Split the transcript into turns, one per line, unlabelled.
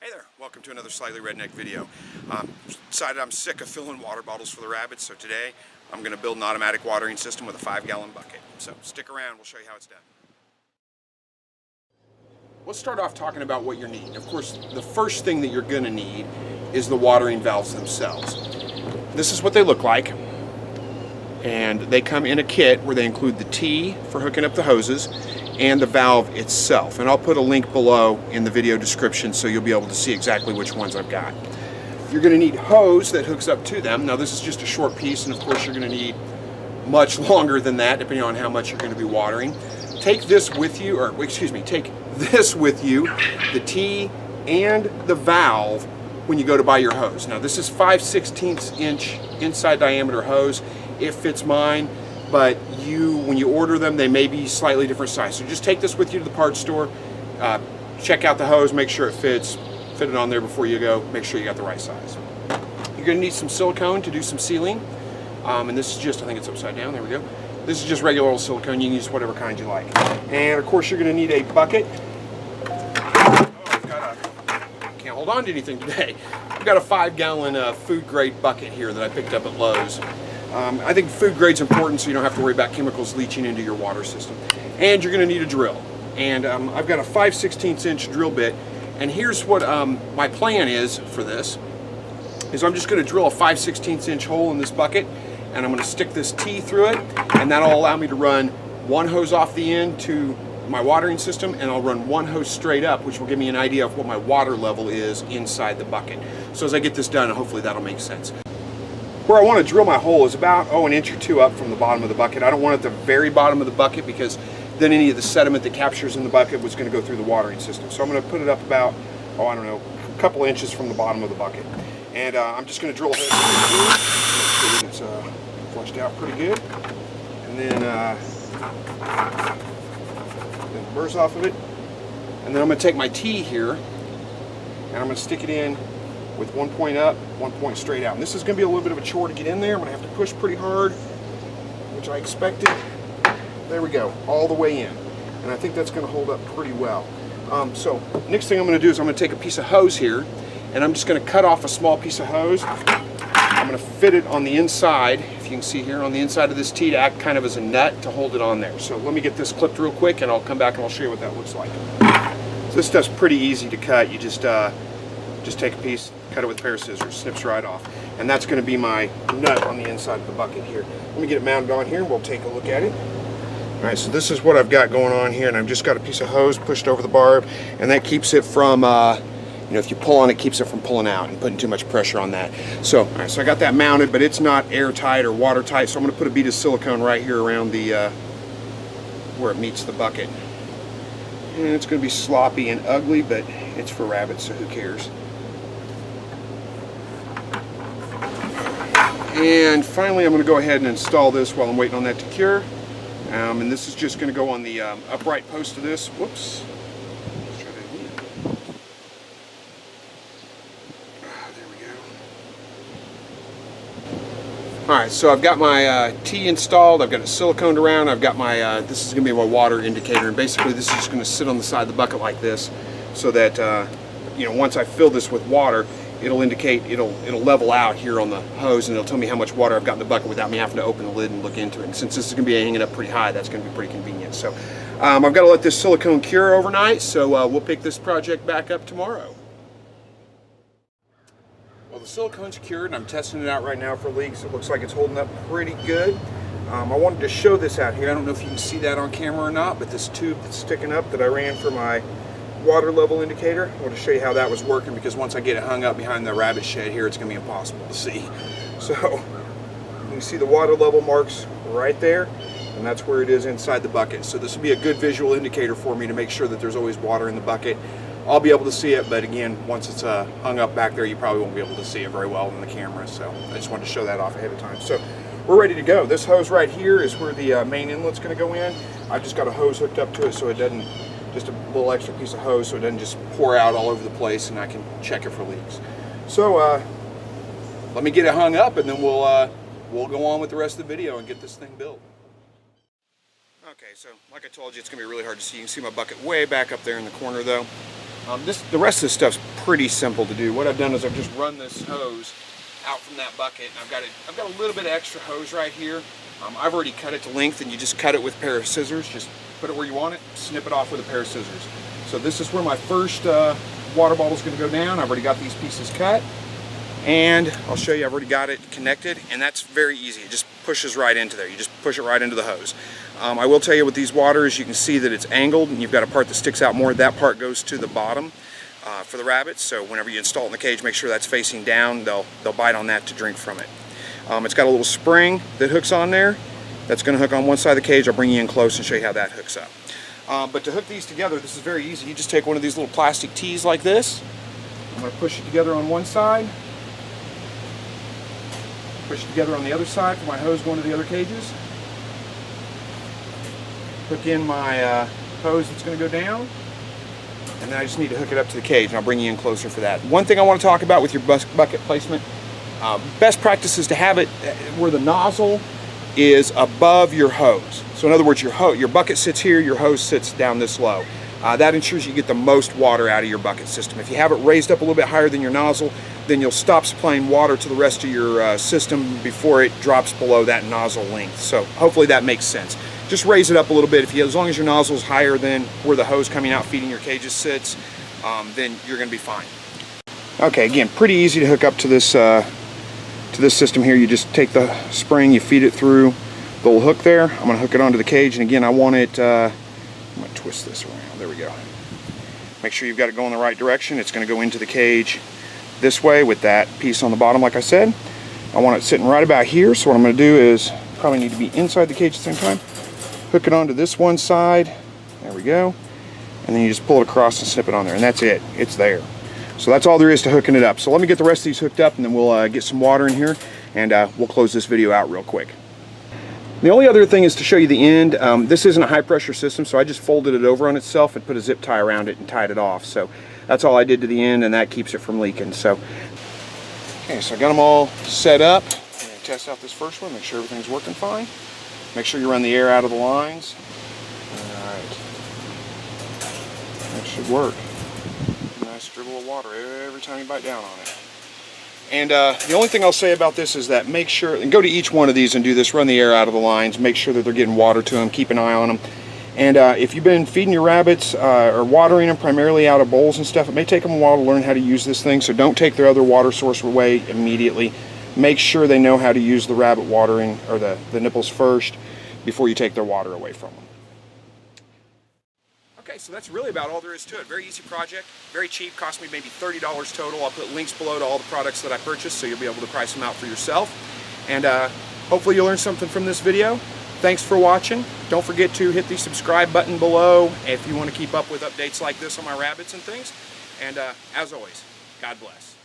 Hey there, welcome to another Slightly Redneck video. Decided I'm sick of filling water bottles for the rabbits, so today I'm going to build an automatic watering system with a 5-gallon bucket. So stick around, we'll show you how it's done. Let's start off talking about what you're needing. Of course, the first thing that you're going to need is the watering valves themselves. This is what they look like, and they come in a kit where they include the T for hooking up the hoses and the valve itself, and I'll put a link below in the video description so you'll be able to see exactly which ones I've got. You're going to need hose that hooks up to them. Now this is just a short piece, and of course you're going to need much longer than that depending on how much you're going to be watering. Take this with you, or excuse me, take this with you, the T and the valve, when you go to buy your hose. Now this is 5/16 inch inside diameter hose. It fits mine, but when you order them, they may be slightly different size. So just take this with you to the parts store, check out the hose, make sure it fits, fit it on there before you go, make sure you got the right size. You're going to need some silicone to do some sealing, and this is just, I think it's upside down, there we go. This is just regular old silicone, you can use whatever kind you like. And of course you're going to need a bucket. Can't hold on to anything today. I've got a 5-gallon food grade bucket here that I picked up at Lowe's. I think food grade's important so you don't have to worry about chemicals leaching into your water system. And you're going to need a drill. And I've got a 5/16 inch drill bit. And here's what my plan is for this. I'm just going to drill a 5/16 inch hole in this bucket, and I'm going to stick this T through it, and that'll allow me to run one hose off the end to my watering system, and I'll run one hose straight up, which will give me an idea of what my water level is inside the bucket. So as I get this done, hopefully that'll make sense. Where I want to drill my hole is about an inch or two up from the bottom of the bucket. I don't want it at the very bottom of the bucket because then any of the sediment that captures in the bucket was going to go through the watering system. So I'm going to put it up about, I don't know, a couple inches from the bottom of the bucket. And I'm just going to drill a hole through it. It's flushed out pretty good. And then the burrs off of it. And then I'm going to take my T here and I'm going to stick it in with one point up, one point straight out. And this is going to be a little bit of a chore to get in there. I'm going to have to push pretty hard, which I expected. There we go, all the way in. And I think that's going to hold up pretty well. So next thing I'm going to do is I'm going to take a piece of hose here, and I'm just going to cut off a small piece of hose. I'm going to fit it on the inside, if you can see here, on the inside of this T to act kind of as a nut to hold it on there. So let me get this clipped real quick, and I'll come back and I'll show you what that looks like. So this stuff's pretty easy to cut. You just take a piece, cut it with a pair of scissors, snips right off. And that's going to be my nut on the inside of the bucket here. Let me get it mounted on here and we'll take a look at it. Alright, so this is what I've got going on here, and I've just got a piece of hose pushed over the barb, and that keeps it from, if you pull on it, keeps it from pulling out and putting too much pressure on that. So, alright, so I got that mounted, but it's not airtight or watertight, so I'm going to put a bead of silicone right here around the, where it meets the bucket. And it's going to be sloppy and ugly, but it's for rabbits, so who cares. And finally, I'm going to go ahead and install this while I'm waiting on that to cure. And this is just going to go on the upright post of this. Whoops. Let's try that again. There we go. Alright, so I've got my T installed. I've got it siliconed around. I've got my, this is going to be my water indicator. And basically this is just going to sit on the side of the bucket like this so that, once I fill this with water, it'll indicate, it'll level out here on the hose, and it'll tell me how much water I've got in the bucket without me having to open the lid and look into it. And since this is going to be hanging up pretty high, that's going to be pretty convenient. So I've got to let this silicone cure overnight, so we'll pick this project back up tomorrow. Well, the silicone's cured, and I'm testing it out right now for leaks. It looks like it's holding up pretty good. I wanted to show this out here. I don't know if you can see that on camera or not, but this tube that's sticking up that I ran for my water level indicator, I want to show you how that was working, because once I get it hung up behind the rabbit shed here, it's going to be impossible to see. So you can see the water level marks right there, and that's where it is inside the bucket. So this will be a good visual indicator for me to make sure that there's always water in the bucket. I'll be able to see it, but again, once it's hung up back there, you probably won't be able to see it very well on the camera. So I just wanted to show that off ahead of time. So we're ready to go. This hose right here is where the main inlet's going to go in. I've just got a hose hooked up to it so it doesn't, just a little extra piece of hose so it doesn't just pour out all over the place, and I can check it for leaks. So let me get it hung up, and then we'll go on with the rest of the video and get this thing built. Okay, so like I told you, it's going to be really hard to see. You can see my bucket way back up there in the corner though. The rest of this stuff's pretty simple to do. What I've done is I've just run this hose out from that bucket. And I've got a little bit of extra hose right here. I've already cut it to length, and you just cut it with a pair of scissors. Just put it where you want it, snip it off with a pair of scissors. So this is where my first water bottle is going to go down. I've already got these pieces cut. And I'll show you, I've already got it connected, and that's very easy. It just pushes right into there. You just push it right into the hose. I will tell you with these waters, you can see that it's angled, and you've got a part that sticks out more. That part goes to the bottom for the rabbits, so whenever you install it in the cage, make sure that's facing down. They'll bite on that to drink from it. It's got a little spring that hooks on there. That's going to hook on one side of the cage. I'll bring you in close and show you how that hooks up. But to hook these together, this is very easy. You just take one of these little plastic tees like this. I'm going to push it together on one side. Push it together on the other side for my hose going to the other cages. Hook in my hose that's going to go down. And then I just need to hook it up to the cage, and I'll bring you in closer for that. One thing I want to talk about with your bucket placement, best practice is to have it where the nozzle is above your hose. So in other words, your bucket sits here, your hose sits down this low. That ensures you get the most water out of your bucket system. If you have it raised up a little bit higher than your nozzle, then you'll stop supplying water to the rest of your system before it drops below that nozzle length. So hopefully that makes sense. Just raise it up a little bit. As long as your nozzle is higher than where the hose coming out feeding your cages sits, then you're going to be fine. Okay, again, pretty easy to hook up to this system here. You just take the spring, you feed it through the little hook there. I'm going to hook it onto the cage, and again, I want it. I'm going to twist this around. There we go. Make sure you've got it going the right direction. It's going to go into the cage this way with that piece on the bottom, like I said. I want it sitting right about here, so what I'm going to do is probably need to be inside the cage at the same time. Hook it onto this one side. There we go. And then you just pull it across and snip it on there, and that's it. It's there. So that's all there is to hooking it up. So let me get the rest of these hooked up, and then we'll get some water in here, and we'll close this video out real quick. The only other thing is to show you the end. This isn't a high pressure system, so I just folded it over on itself and put a zip tie around it and tied it off. So that's all I did to the end, and that keeps it from leaking. So, okay, so I got them all set up. I'm going to test out this first one, make sure everything's working fine. Make sure you run the air out of the lines. Alright. That should work. Nice dribble of water every time you bite down on it. And the only thing I'll say about this is that make sure, and go to each one of these and do this, run the air out of the lines, make sure that they're getting water to them, keep an eye on them. And if you've been feeding your rabbits or watering them primarily out of bowls and stuff, it may take them a while to learn how to use this thing, so don't take their other water source away immediately. Make sure they know how to use the rabbit watering, or the nipples first, before you take their water away from them. Okay, so that's really about all there is to it. Very easy project, very cheap, cost me maybe $30 total. I'll put links below to all the products that I purchased, so you'll be able to price them out for yourself. And hopefully you'll learn something from this video. Thanks for watching. Don't forget to hit the subscribe button below if you want to keep up with updates like this on my rabbits and things. And as always, God bless.